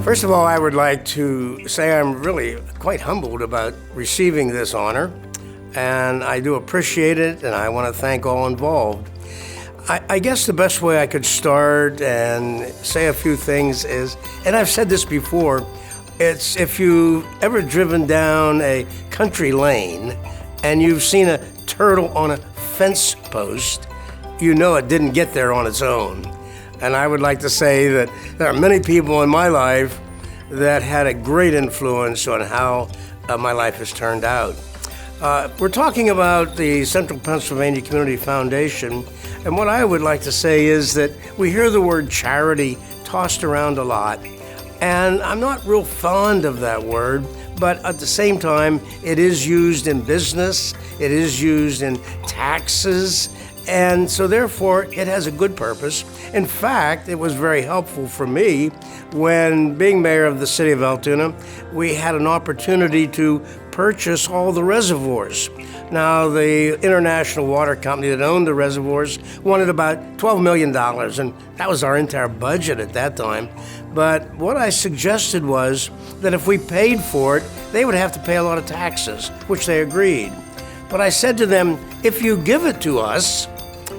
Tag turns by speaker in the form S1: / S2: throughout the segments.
S1: First of all, I would like to say I'm really quite humbled about receiving this honor, and I do appreciate it, and I want to thank all involved. I guess the best way I could start and say a few things is, and I've said this before, it's if you've ever driven down a country lane and you've seen a turtle on a fence post, you know it didn't get there on its own. And I would like to say that there are many people in my life that had a great influence on how my life has turned out. We're talking about the Central Pennsylvania Community Foundation, and what I would like to say is that we hear the word charity tossed around a lot, and I'm not real fond of that word, but at the same time, it is used in business, it is used in taxes, and so therefore it has a good purpose. In fact, it was very helpful for me when, being mayor of the city of Altoona, we had an opportunity to purchase all the reservoirs. Now, the international water company that owned the reservoirs wanted about $12 million, and that was our entire budget at that time. But what I suggested was that if we paid for it, they would have to pay a lot of taxes, which they agreed. But I said to them, if you give it to us,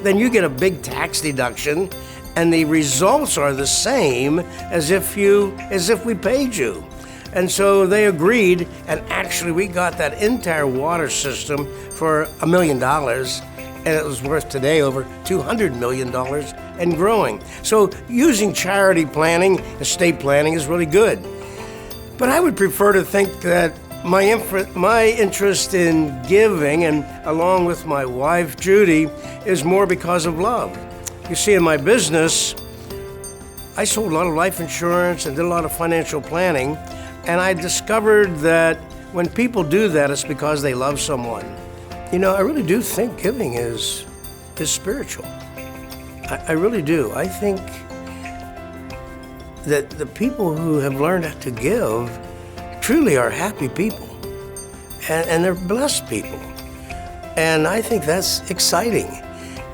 S1: then you get a big tax deduction, and the results are the same as if we paid you. And so they agreed, and actually we got that entire water system for $1 million, and it was worth today over $200 million and growing. So using charity planning, estate planning is really good. But I would prefer to think that my interest in giving, and along with my wife, Judy, is more because of love. You see, in my business, I sold a lot of life insurance and did a lot of financial planning, and I discovered that when people do that, it's because they love someone. You know, I really do think giving is spiritual. I really do. I think that the people who have learned to give truly are happy people, and they're blessed people. And I think that's exciting.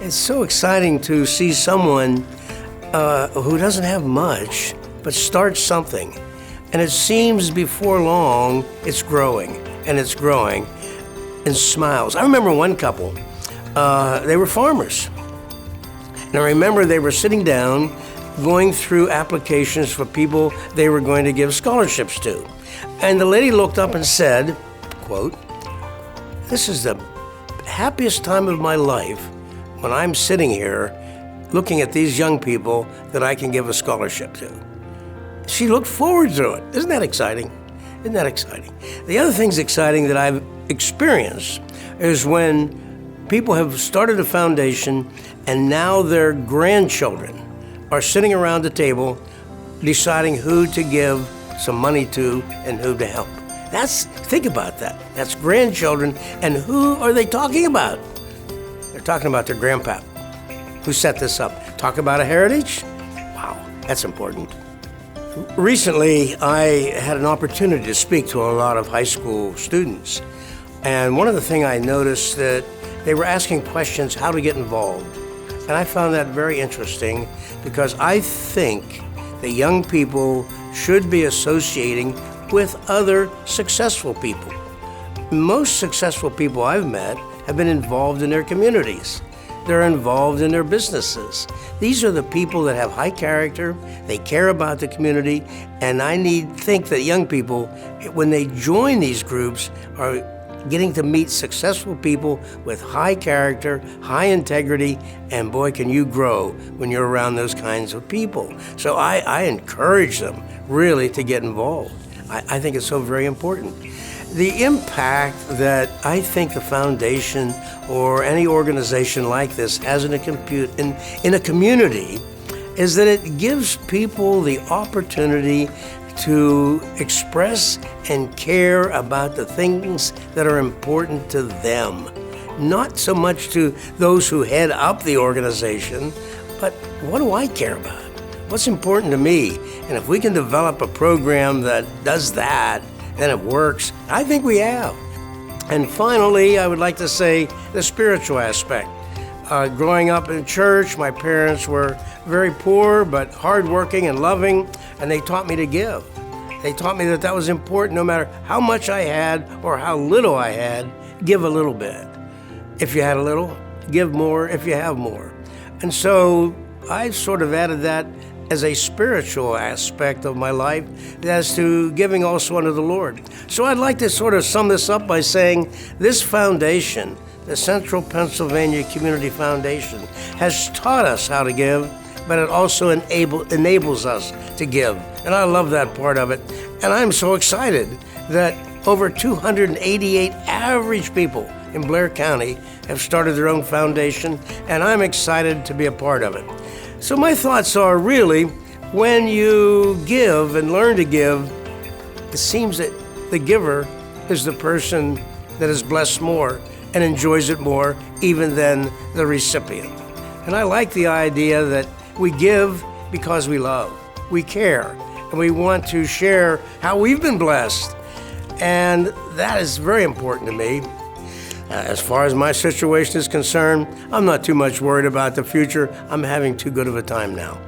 S1: It's so exciting to see someone who doesn't have much, but starts something. And it seems before long, it's growing, and it's growing, and smiles. I remember one couple, they were farmers. And I remember they were sitting down, going through applications for people they were going to give scholarships to. And the lady looked up and said, quote, "This is the happiest time of my life when I'm sitting here looking at these young people that I can give a scholarship to." She looked forward to it. Isn't that exciting? Isn't that exciting? The other thing's exciting that I've experienced is when people have started a foundation and now their grandchildren are sitting around the table deciding who to give some money to and who to help. Think about that. That's grandchildren, and who are they talking about? They're talking about their grandpa. Who set this up? Talk about a heritage? Wow, that's important. Recently, I had an opportunity to speak to a lot of high school students, and one of the things I noticed that they were asking questions how to get involved, and I found that very interesting because I think that young people should be associating with other successful people. Most successful people I've met have been involved in their communities. They're involved in their businesses. These are the people that have high character, they care about the community, and I think that young people, when they join these groups, are getting to meet successful people with high character, high integrity, and boy, can you grow when you're around those kinds of people. So I encourage them really to get involved. I think it's so very important. The impact that I think the foundation or any organization like this has in a community is that it gives people the opportunity to express and care about the things that are important to them. Not so much to those who head up the organization, but what do I care about? What's important to me? And if we can develop a program that does that, and it works, I think we have. And finally, I would like to say the spiritual aspect. Growing up in church, my parents were very poor, but hardworking and loving, and they taught me to give. They taught me that was important no matter how much I had or how little I had, give a little bit. If you had a little, give more if you have more. And so I sort of added that as a spiritual aspect of my life as to giving also unto the Lord. So I'd like to sort of sum this up by saying this foundation, the Central Pennsylvania Community Foundation, has taught us how to give, but it also enables us to give. And I love that part of it. And I'm so excited that over 288 average people in Blair County have started their own foundation, and I'm excited to be a part of it. So my thoughts are really, when you give and learn to give, it seems that the giver is the person that is blessed more and enjoys it more even than the recipient. And I like the idea that we give because we love, we care, and we want to share how we've been blessed. And that is very important to me. As far as my situation is concerned, I'm not too much worried about the future. I'm having too good of a time now.